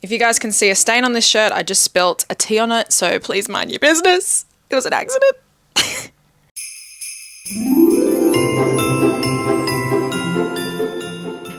If you guys can see a stain on this shirt, I just spilt a tea on it, so please mind your business. It was an accident.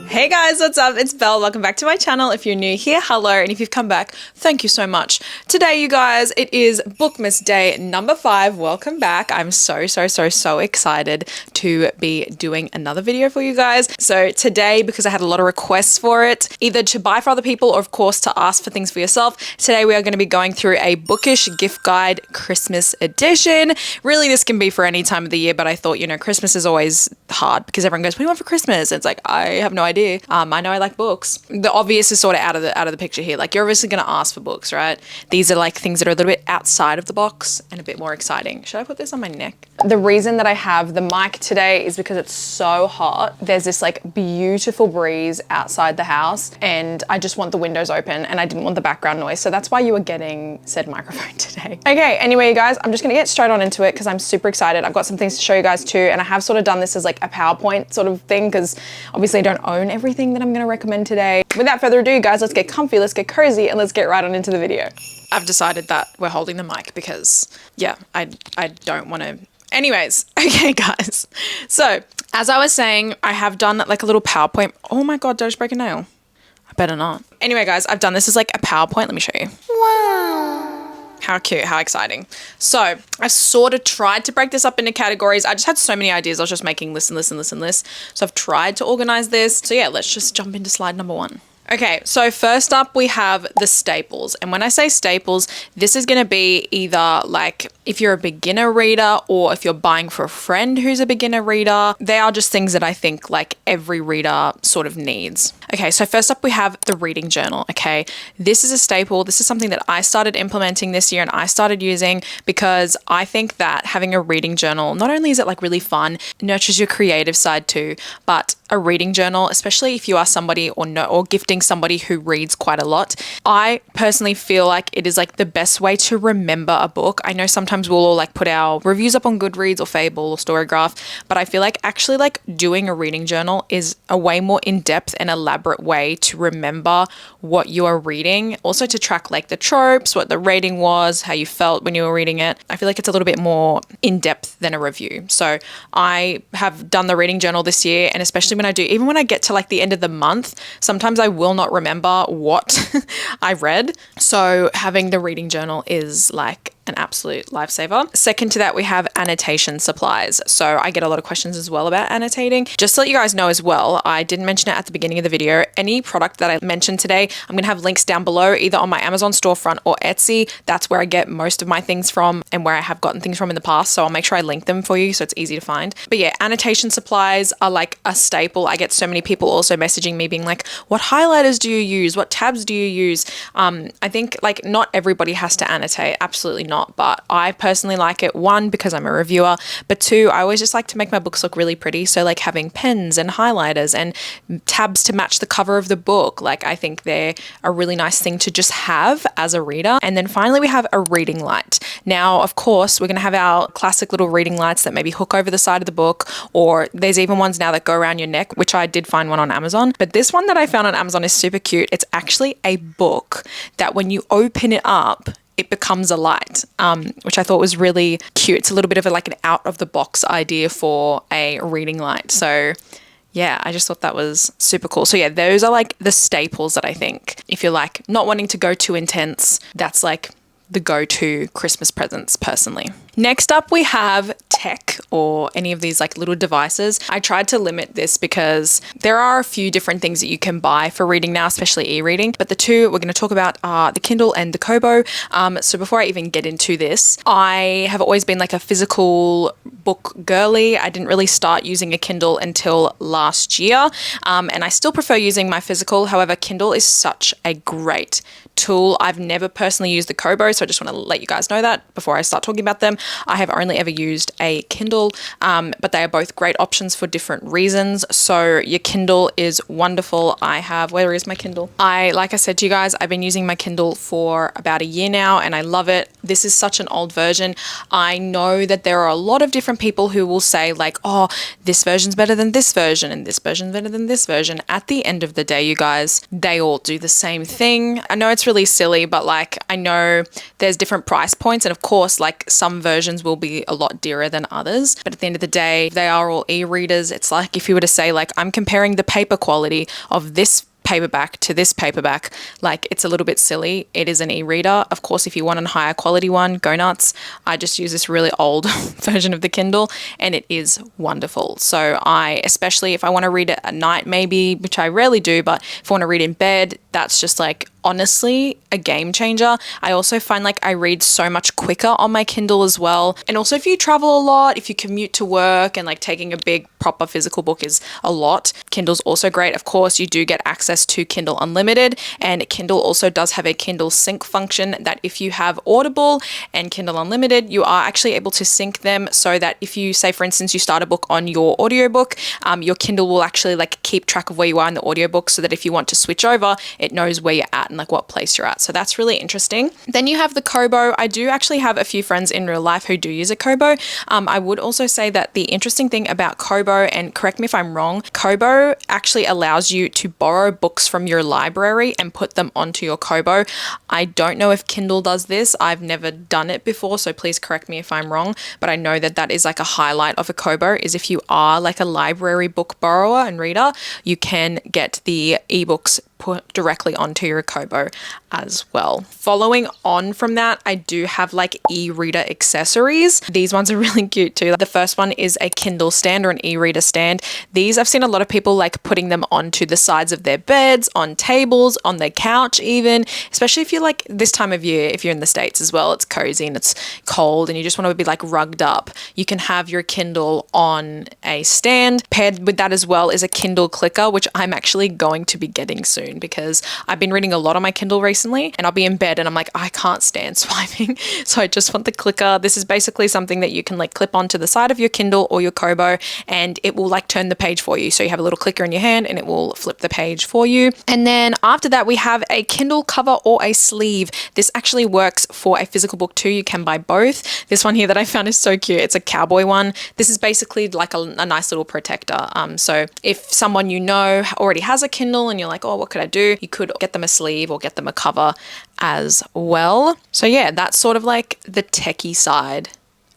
Hey guys, what's up? It's Belle. Welcome back to my channel. If you're new here, hello. And if you've come back, thank you so much. Today, you guys, it is Bookmas day number 5. Welcome back. I'm so excited to be doing another video for you guys. So today, because I had a lot of requests for it, either to buy for other people or of course to ask for things for yourself, today we are going to be going through a Bookish gift guide Christmas edition. Really, this can be for any time of the year, but I thought, you know, Christmas is always hard because everyone goes, what do you want for Christmas? And it's like, I have no idea. I know I like books. The obvious is sort of out of the picture here. Like, you're obviously going to ask for books, right? These are like things that are a little bit outside of the box and a bit more exciting. Should I put this on my neck? The reason that I have the mic today is because it's so hot. There's this like beautiful breeze outside the house and I just want the windows open and I didn't want the background noise. So that's why you are getting said microphone today. Okay, anyway, you guys, I'm just gonna get straight on into it because I'm super excited. I've got some things to show you guys too. And I have sort of done this as like a PowerPoint sort of thing because obviously I don't own everything that I'm gonna recommend today. Without further ado, guys, let's get comfy, let's get cozy, and let's get right on into the video. I've decided that we're holding the mic because, yeah, I don't want to. Anyways, okay, guys. So, as I was saying, I have done like a little PowerPoint. Oh my God, did I just break a nail? I better not. Anyway, guys, I've done this as like a PowerPoint. Let me show you. Wow. How cute, how exciting. So I sort of tried to break this up into categories. I just had so many ideas. I was just making lists and lists and lists and lists. So I've tried to organize this. So yeah, let's just jump into slide number 1. Okay, so first up we have the staples. And when I say staples, this is going to be either like if you're a beginner reader or if you're buying for a friend who's a beginner reader. They are just things that I think like every reader sort of needs. Okay, so first up we have the reading journal. Okay, this is a staple. This is something that I started implementing this year and I started using because I think that having a reading journal, not only is it like really fun, nurtures your creative side too, but a reading journal, especially if you are somebody or gifting somebody who reads quite a lot. I personally feel like it is like the best way to remember a book. I know sometimes we'll all like put our reviews up on Goodreads or Fable or Storygraph, but I feel like actually like doing a reading journal is a way more in-depth and elaborate way to remember what you are reading. Also to track like the tropes, what the rating was, how you felt when you were reading it. I feel like it's a little bit more in-depth than a review. So I have done the reading journal this year, and especially when I do, even when I get to like the end of the month, sometimes I will not remember what I read. So having the reading journal is like an absolute lifesaver. Second to that, we have annotation supplies. So I get a lot of questions as well about annotating. Just to let you guys know as well, I didn't mention it at the beginning of the video. Any product that I mentioned today, I'm going to have links down below, either on my Amazon storefront or Etsy. That's where I get most of my things from and where I have gotten things from in the past. So I'll make sure I link them for you so it's easy to find. But yeah, annotation supplies are like a staple. I get so many people also messaging me being like, what highlighters do you use? What tabs do you use? I think like not everybody has to annotate. Absolutely not. But I personally like it, 1, because I'm a reviewer, but 2, I always just like to make my books look really pretty. So like having pens and highlighters and tabs to match the cover of the book, like I think they're a really nice thing to just have as a reader. And then finally we have a reading light. Now, of course, we're going to have our classic little reading lights that maybe hook over the side of the book, or there's even ones now that go around your neck, which I did find one on Amazon. But this one that I found on Amazon is super cute. It's actually a book that when you open it up, it becomes a light, which I thought was really cute. It's a little bit of like an out of the box idea for a reading light. So yeah, I just thought that was super cool. So yeah, those are like the staples that I think if you're like not wanting to go too intense, that's like the go-to Christmas presents personally. Next up, we have tech or any of these like little devices. I tried to limit this because there are a few different things that you can buy for reading now, especially e-reading. But the two we're going to talk about are the Kindle and the Kobo. So before I even get into this, I have always been like a physical book girly. I didn't really start using a Kindle until last year. And I still prefer using my physical. However, Kindle is such a great tool. I've never personally used the Kobo, so I just want to let you guys know that before I start talking about them. I have only ever used a a Kindle, but they are both great options for different reasons. So your Kindle is wonderful. Where is my Kindle? Like I said to you guys, I've been using my Kindle for about a year now and I love it. This is such an old version. I know that there are a lot of different people who will say like, oh, this version's better than this version and this version's better than this version. At the end of the day, you guys, they all do the same thing. I know it's really silly, but like I know there's different price points and of course like some versions will be a lot dearer than others, but at the end of the day, they are all e-readers. It's like if you were to say like, I'm comparing the paper quality of this paperback to this paperback, like it's a little bit silly. It is an e-reader. Of course, if you want a higher quality one, go nuts. I just use this really old version of the Kindle and it is wonderful. So especially if I want to read it at night maybe, which I rarely do, but if I want to read in bed, that's just like honestly a game changer. I also find like I read so much quicker on my Kindle as well. And also if you travel a lot, if you commute to work and like taking a big proper physical book is a lot, Kindle's also great. Of course, you do get access to Kindle Unlimited, and Kindle also does have a Kindle sync function that if you have Audible and Kindle Unlimited, you are actually able to sync them so that if you say, for instance, you start a book on your audiobook, your Kindle will actually like keep track of where you are in the audiobook so that if you want to switch over, it knows where you're at and like what place you're at. So that's really interesting. Then you have the Kobo. I do actually have a few friends in real life who do use a Kobo. I would also say that the interesting thing about Kobo, and correct me if I'm wrong, Kobo actually allows you to borrow books from your library and put them onto your Kobo. I don't know if Kindle does this. I've never done it before, so please correct me if I'm wrong, but I know that that is like a highlight of a Kobo, is if you are like a library book borrower and reader, you can get the ebooks put directly onto your Kobo as well. Following on from that, I do have like e-reader accessories. These ones are really cute too. The first one is a Kindle stand or an e-reader stand. These I've seen a lot of people like putting them onto the sides of their beds, on tables, on their couch even, especially if you're like this time of year, if you're in the States as well, it's cozy and it's cold and you just want to be like rugged up. You can have your Kindle on a stand. Paired with that as well is a Kindle clicker, which I'm actually going to be getting soon because I've been reading a lot on my Kindle recently and I'll be in bed and I'm like, I can't stand swiping. So I just want the clicker. This is basically something that you can like clip onto the side of your Kindle or your Kobo and it will like turn the page for you. So you have a little clicker in your hand and it will flip the page for you. And then after that, we have a Kindle cover or a sleeve. This actually works for a physical book too. You can buy both. This one here that I found is so cute. It's a cowboy one. This is basically like a nice little protector. So if someone you know already has a Kindle and you're like, oh, what could I do? You could get them a sleeve or get them a cover as well. So yeah, that's sort of like the techie side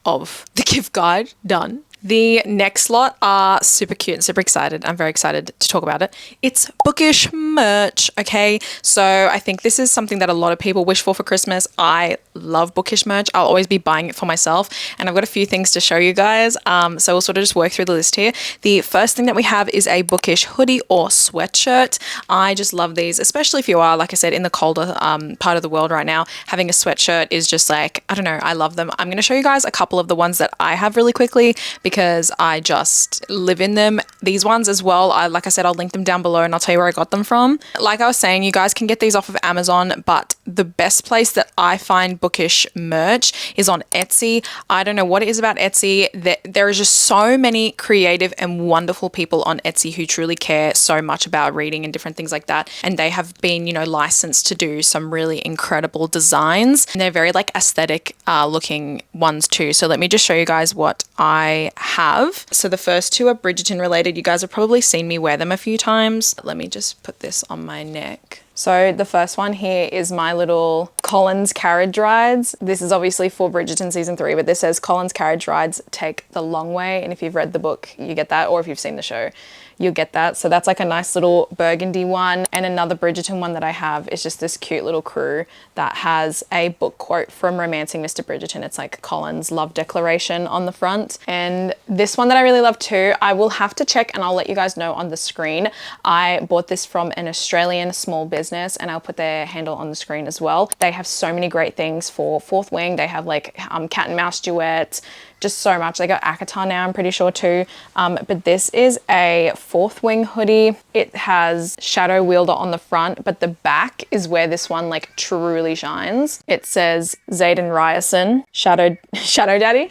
of the gift guide done. The next lot are super cute and super excited. I'm very excited to talk about it. It's Bookish merch, okay? So I think this is something that a lot of people wish for Christmas. I love Bookish merch. I'll always be buying it for myself. And I've got a few things to show you guys. So we'll sort of just work through the list here. The first thing that we have is a Bookish hoodie or sweatshirt. I just love these, especially if you are, like I said, in the colder part of the world right now. Having a sweatshirt is just like, I don't know, I love them. I'm going to show you guys a couple of the ones that I have really quickly because I just live in them. These ones as well, like I said, I'll link them down below and I'll tell you where I got them from. Like I was saying, you guys can get these off of Amazon, but the best place that I find Bookish merch is on Etsy. I don't know what it is about Etsy. There is just so many creative and wonderful people on Etsy who truly care so much about reading and different things like that. And they have been, you know, licensed to do some really incredible designs. And they're very like aesthetic looking ones too. So let me just show you guys what I have. So the first two are Bridgerton related. You guys have probably seen me wear them a few times. Let me just put this on my neck. So the first one here is my little Collins carriage rides. This is obviously for Bridgerton season 3, but this says Collins carriage rides take the long way. And if you've read the book, you get that, or if you've seen the show, you'll get that. So that's like a nice little burgundy one. And another Bridgerton one that I have is just this cute little crew that has a book quote from Romancing Mr. Bridgerton. It's like Collins' love declaration on the front. And this one that I really love too, I will have to check and I'll let you guys know on the screen. I bought this from an Australian small business and I'll put their handle on the screen as well. They have so many great things for Fourth Wing. They have like cat and mouse duets, just so much. They got ACOTAR now, I'm pretty sure too. But this is a Fourth Wing hoodie. It has Shadow Wielder on the front, but the back is where this one like truly shines. It says Zayden Ryerson, Shadow Daddy.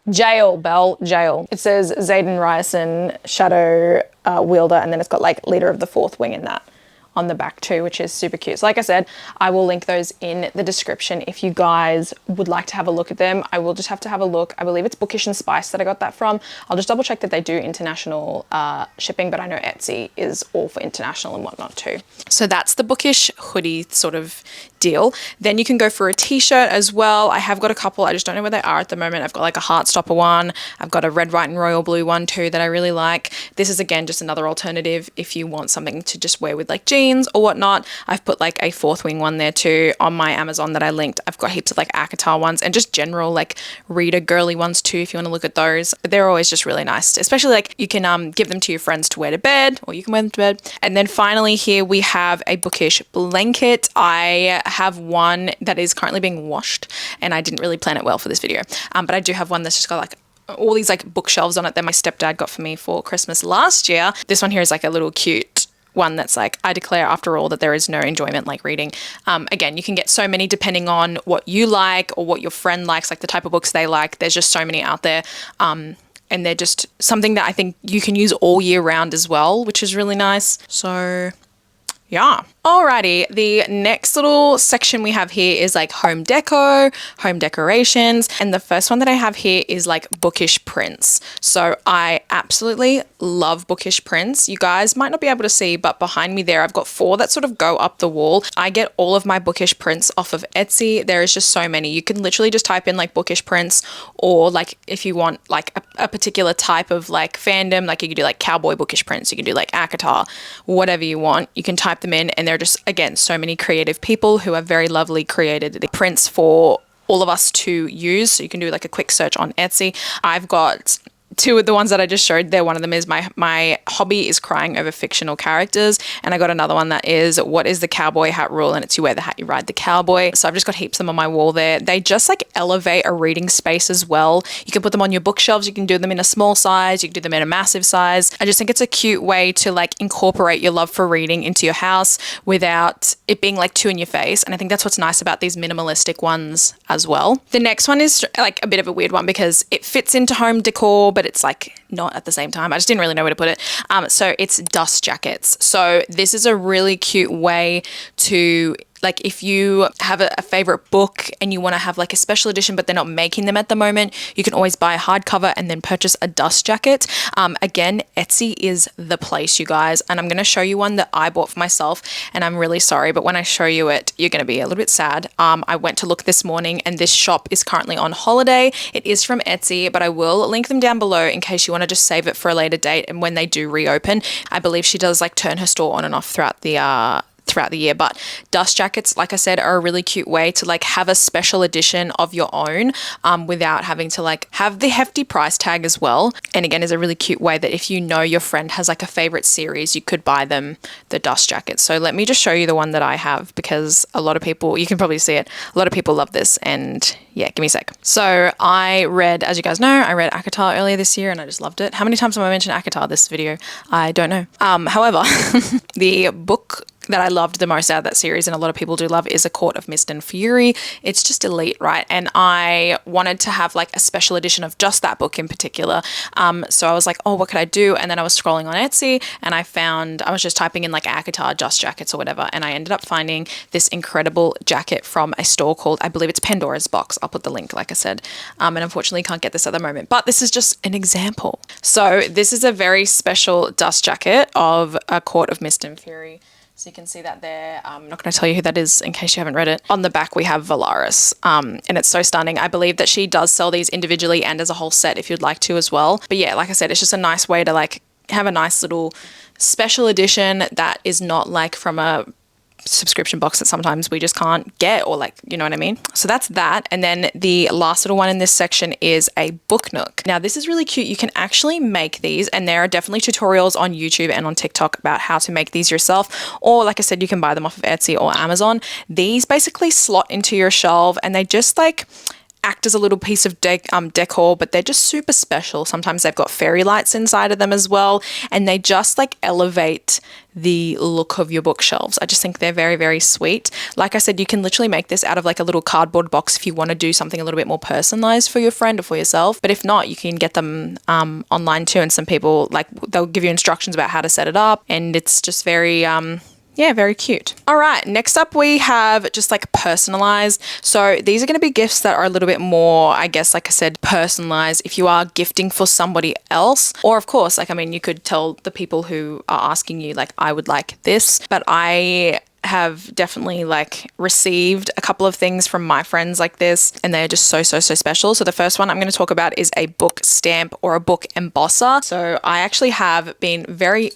Jail, Belle, jail. It says Zayden Ryerson, Shadow Wielder, and then it's got like Leader of the Fourth Wing in that on the back too, which is super cute. So like I said, I will link those in the description if you guys would like to have a look at them. I will just have to have a look. I believe it's Bookish and Spice that I got that from. I'll just double check that they do international shipping, but I know Etsy is all for international and whatnot too. So that's the Bookish hoodie sort of deal. Then you can go for a t-shirt as well. I have got a couple, I just don't know where they are at the moment. I've got like a Heartstopper one. I've got a red, white and royal blue one too that I really like. This is again just another alternative if you want something to just wear with like jeans or whatnot. I've put like a Fourth Wing one there too on my Amazon that I linked. I've got heaps of like ACOTAR ones and just general like reader girly ones too if you want to look at those. They're always just really nice, especially like you can give them to your friends to wear to bed, or you can wear them to bed. And then finally here we have a Bookish blanket. I have one that is currently being washed and I didn't really plan it well for this video, but I do have one that's just got like all these like bookshelves on it that my stepdad got for me for Christmas last year. This one here is like a little cute one that's like, I declare after all that there is no enjoyment like reading. Again, you can get so many depending on what you like or what your friend likes, like the type of books they like. There's just so many out there. And they're just something that I think you can use all year round as well, which is really nice. So yeah. Alrighty, the next little section we have here is like home decor, home decorations, and the first one that I have here is like bookish prints. So I absolutely love bookish prints. You guys might not be able to see, but behind me there I've got 4 that sort of go up the wall. I get all of my bookish prints off of Etsy. There is just so many. You can literally just type in like bookish prints, or like if you want like a particular type of like fandom, like you could do like cowboy bookish prints, you can do like ACOTAR, whatever you want, you can type them in, and they're just, again, so many creative people who have very lovely created the prints for all of us to use. So you can do like a quick search on Etsy. I've got 2 of the ones that I just showed there. One of them is my hobby is crying over fictional characters, and I got another one that is what is the cowboy hat rule, and it's you wear the hat, you ride the cowboy. So I've just got heaps of them on my wall there. They just like elevate a reading space as well. You can put them on your bookshelves, you can do them in a small size, you can do them in a massive size. I just think it's a cute way to like incorporate your love for reading into your house without it being like too in your face, and I think that's what's nice about these minimalistic ones as well. The next one is like a bit of a weird one because it fits into home decor, but it's like not at the same time. I just didn't really know where to put it. So it's dust jackets. So this is a really cute way to, like, if you have a favorite book and you want to have like a special edition, but they're not making them at the moment, you can always buy a hardcover and then purchase a dust jacket. Again, Etsy is the place, you guys. And I'm going to show you one that I bought for myself, and I'm really sorry, but when I show you it, you're going to be a little bit sad. I went to look this morning and this shop is currently on holiday. It is from Etsy, but I will link them down below in case you want to just save it for a later date. And when they do reopen, I believe she does like turn her store on and off throughout the year. But dust jackets, like I said, are a really cute way to like have a special edition of your own without having to like have the hefty price tag as well. And again, is a really cute way that if you know your friend has like a favorite series, you could buy them the dust jackets. So let me just show you the one that I have, because a lot of people, you can probably see it, a lot of people love this. And yeah, give me a sec. So I read, as you guys know, I read ACOTAR earlier this year and I just loved it. How many times have I mentioned ACOTAR this video? I don't know. However, the book that I loved the most out of that series, and a lot of people do love, is A Court of Mist and Fury. It's just elite, right? And I wanted to have like a special edition of just that book in particular. So I was like, oh, what could I do? And then I was scrolling on Etsy and I was just typing in like ACOTAR dust jackets or whatever, and I ended up finding this incredible jacket from a store called, I believe it's Pandora's Box. I'll put the link, like I said. And unfortunately can't get this at the moment, but this is just an example. So this is a very special dust jacket of A Court of Mist and Fury. So you can see that there. I'm not going to tell you who that is in case you haven't read it. On the back, we have Valaris, and it's so stunning. I believe that she does sell these individually and as a whole set if you'd like to as well. But yeah, like I said, it's just a nice way to like have a nice little special edition that is not like from a subscription box that sometimes we just can't get, or like, you know what I mean? So that's that. And then the last little one in this section is a book nook. Now this is really cute. You can actually make these, and there are definitely tutorials on YouTube and on TikTok about how to make these yourself, or like I said, you can buy them off of Etsy or Amazon. These basically slot into your shelf and they just like act as a little piece of decor, but they're just super special. Sometimes they've got fairy lights inside of them as well, and they just like elevate the look of your bookshelves. I just think they're very, very sweet. Like I said, you can literally make this out of like a little cardboard box if you want to do something a little bit more personalized for your friend or for yourself. But if not, you can get them online too, and some people like they'll give you instructions about how to set it up, and it's just very yeah, very cute. All right, next up we have just like personalized. So these are going to be gifts that are a little bit more, I guess, like I said, personalized if you are gifting for somebody else. Or of course, like, I mean, you could tell the people who are asking you, like, I would like this, but I have definitely like received a couple of things from my friends like this, and they're just so special. So the first one I'm going to talk about is a book stamp or a book embosser. So I actually have been very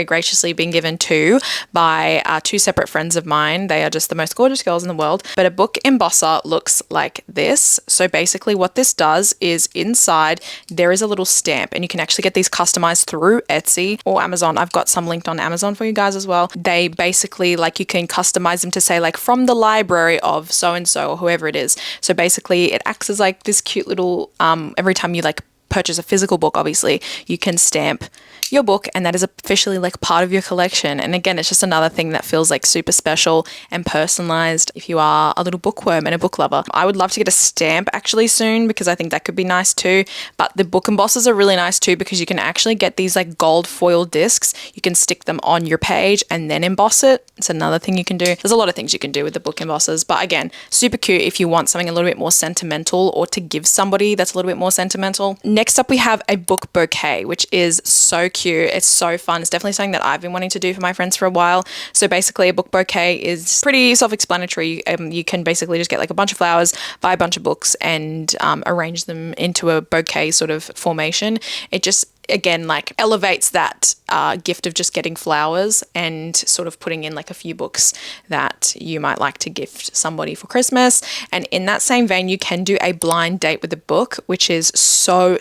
graciously been given two by two separate friends of mine. They are just the most gorgeous girls in the world. But a book embosser looks like this. So basically what this does is inside there is a little stamp, and you can actually get these customized through Etsy or Amazon. I've got some linked on Amazon for you guys as well. They basically like you can customize them to say like from the library of so and so or whoever it is. So basically it acts as like this cute little every time you like purchase a physical book, obviously you can stamp your book, and that is officially like part of your collection. And again, it's just another thing that feels like super special and personalized if you are a little bookworm and a book lover. I would love to get a stamp actually soon, because I think that could be nice too. But the book embossers are really nice too, because you can actually get these like gold foil discs. You can stick them on your page and then emboss it. It's another thing you can do. There's a lot of things you can do with the book embossers, but again, super cute if you want something a little bit more sentimental or to give somebody that's a little bit more sentimental. Next up, we have a book bouquet, which is so cute. It's so fun. It's definitely something that I've been wanting to do for my friends for a while. So basically a book bouquet is pretty self-explanatory. You can basically just get like a bunch of flowers, buy a bunch of books, and arrange them into a bouquet sort of formation. It just again like elevates that gift of just getting flowers and sort of putting in like a few books that you might like to gift somebody for Christmas. And in that same vein, you can do a blind date with a book, which is so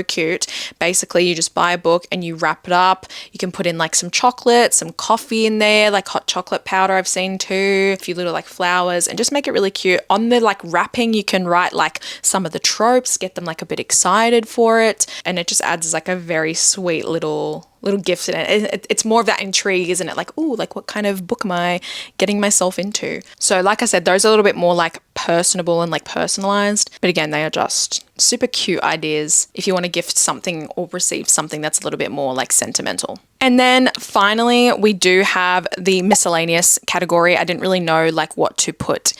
cute. Basically, you just buy a book and you wrap it up. You can put in like some chocolate, some coffee in there, like hot chocolate powder I've seen too, a few little like flowers, and just make it really cute. On the like wrapping, you can write like some of the tropes, get them like a bit excited for it, and it just adds like a very sweet little gift in it. It's more of that intrigue, isn't it? Like, ooh, like what kind of book am I getting myself into? So like I said, those are a little bit more like personable and like personalized, but again, they are just super cute ideas if you want to gift something or receive something that's a little bit more like sentimental. And then finally, we do have the miscellaneous category. I didn't really know like what to put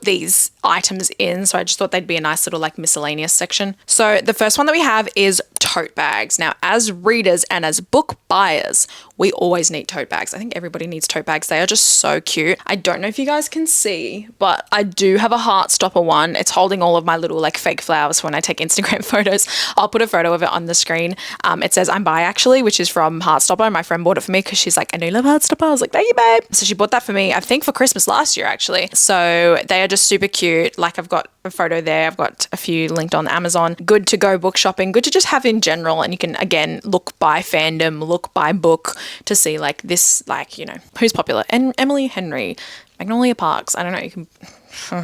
these items in, so I just thought they'd be a nice little like miscellaneous section. So the first one that we have is tote bags. Now, as readers and as book buyers, we always need tote bags. I think everybody needs tote bags. They are just so cute. I don't know if you guys can see, but I do have a Heartstopper one. It's holding all of my little like fake flowers for when I take Instagram photos. I'll put a photo of it on the screen. It says I'm bi actually, which is from Heartstopper. My friend bought it for me because she's like, I know you love Heartstopper. I was like, thank you, babe. So she bought that for me, I think for Christmas last year actually. So they are just super cute. Like I've got a photo there. I've got a few linked on Amazon. Good to go book shopping. Good to just have in general. And you can again look by fandom, look by book to see like this, like, you know, who's popular. And Emily Henry, Magnolia Parks. I don't know. You can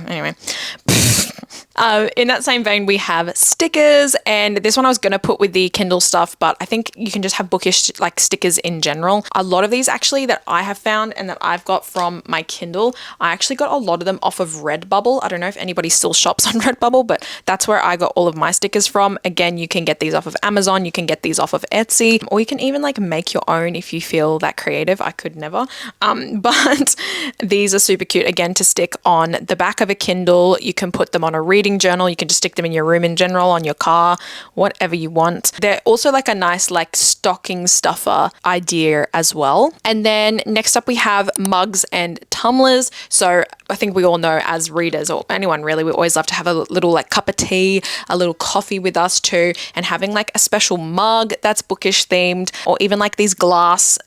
anyway. In that same vein, we have stickers, and this one I was going to put with the Kindle stuff, but I think you can just have Bookish like stickers in general. A lot of these actually that I have found and that I've got from my Kindle, I actually got a lot of them off of Redbubble. I don't know if anybody still shops on Redbubble, but that's where I got all of my stickers from. Again, you can get these off of Amazon, you can get these off of Etsy, or you can even like make your own if you feel that creative. I could never. But these are super cute. Again, to stick on the back of a Kindle, you can put them on a reading journal, you can just stick them in your room in general, on your car, whatever you want. They're also like a nice like stocking stuffer idea as well. And then next up we have mugs and tumblers. So I think we all know as readers, or anyone really, we always love to have a little like cup of tea, a little coffee with us too, and having like a special mug that's Bookish themed, or even like these glass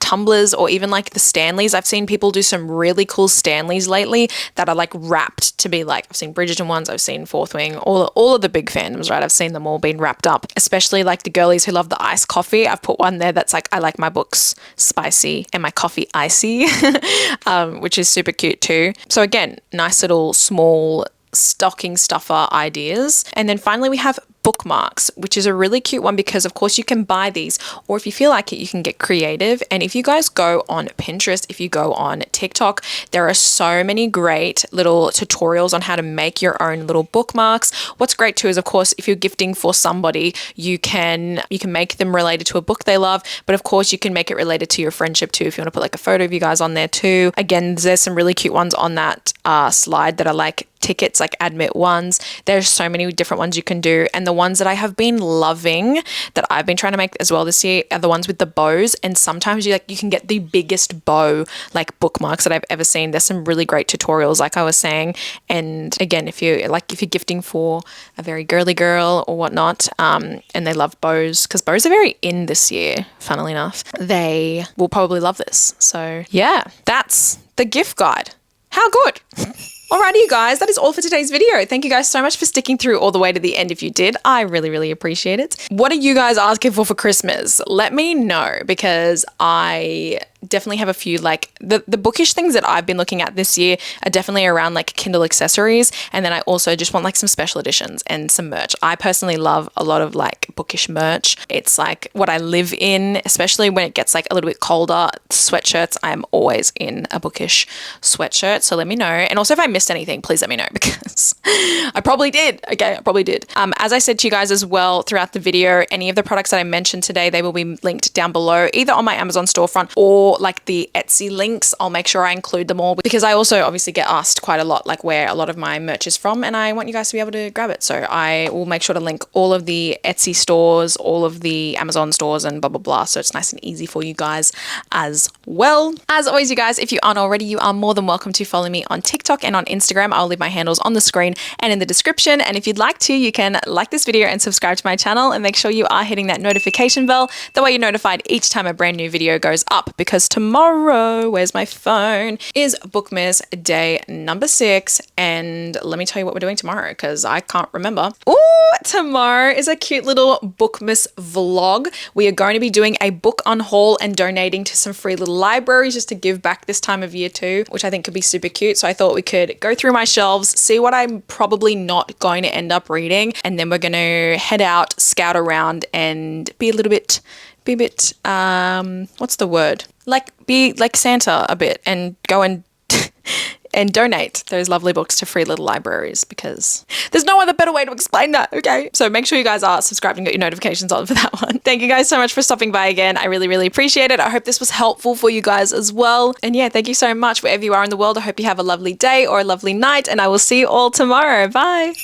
tumblers, or even like the Stanleys. I've seen people do some really cool Stanleys lately that are like wrapped to be like, I've seen Bridgerton ones, I've seen Fourth Wing, all of the big fandoms, right? I've seen them all being wrapped up, especially like the girlies who love the iced coffee. I've put one there that's like, I like my books spicy and my coffee icy, which is super cute too. So again, nice little small stocking stuffer ideas. And then finally we have bookmarks, which is a really cute one because of course you can buy these, or if you feel like it, you can get creative. And if you guys go on Pinterest, if you go on TikTok, there are so many great little tutorials on how to make your own little bookmarks. What's great too is of course if you're gifting for somebody, you can make them related to a book they love, but of course you can make it related to your friendship too if you want to put like a photo of you guys on there too. Again, there's some really cute ones on that slide that are like tickets, like admit ones. There's so many different ones you can do, and the ones that I have been loving that I've been trying to make as well this year are the ones with the bows. And sometimes you can get the biggest bow like bookmarks that I've ever seen. There's some really great tutorials like I was saying. And again, if you're gifting for a very girly girl or whatnot, and they love bows, because bows are very in this year, funnily enough, they will probably love this. So yeah, that's the gift guide. How good. Alrighty, you guys, that is all for today's video. Thank you guys so much for sticking through all the way to the end. If you did, I really, really appreciate it. What are you guys asking for Christmas? Let me know, because I definitely have a few, like the bookish things that I've been looking at this year are definitely around like Kindle accessories. And then I also just want like some special editions and some merch. I personally love a lot of like bookish merch. It's like what I live in, especially when it gets like a little bit colder. Sweatshirts, I'm always in a bookish sweatshirt. So let me know. And also if I missed anything, please let me know, because I probably did. Okay, I probably did. As I said to you guys as well throughout the video, any of the products that I mentioned today, they will be linked down below, either on my Amazon storefront or like the Etsy links. I'll make sure I include them all, because I also obviously get asked quite a lot like where a lot of my merch is from, and I want you guys to be able to grab it. So I will make sure to link all of the Etsy stores, all of the Amazon stores, and blah blah blah, so it's nice and easy for you guys as well. As always, you guys, if you aren't already, you are more than welcome to follow me on TikTok and on Instagram. I'll leave my handles on the screen and in the description, and if you'd like to, you can like this video and subscribe to my channel, and make sure you are hitting that notification bell. That way you're notified each time a brand new video goes up, because tomorrow, where's my phone, is Bookmas day number 6. And let me tell you what we're doing tomorrow, because I can't remember. Ooh, tomorrow is a cute little Bookmas vlog. We are going to be doing a book unhaul and donating to some free little libraries just to give back this time of year too, which I think could be super cute. So I thought we could go through my shelves, see what I'm probably not going to end up reading, and then we're going to head out, scout around, and be a bit what's the word? Be like Santa a bit, and go and and donate those lovely books to free little libraries, because there's no other better way to explain that, okay? So make sure you guys are subscribed and got your notifications on for that one. Thank you guys so much for stopping by again. I really, really appreciate it. I hope this was helpful for you guys as well. And yeah, thank you so much wherever you are in the world. I hope you have a lovely day or a lovely night, and I will see you all tomorrow. Bye.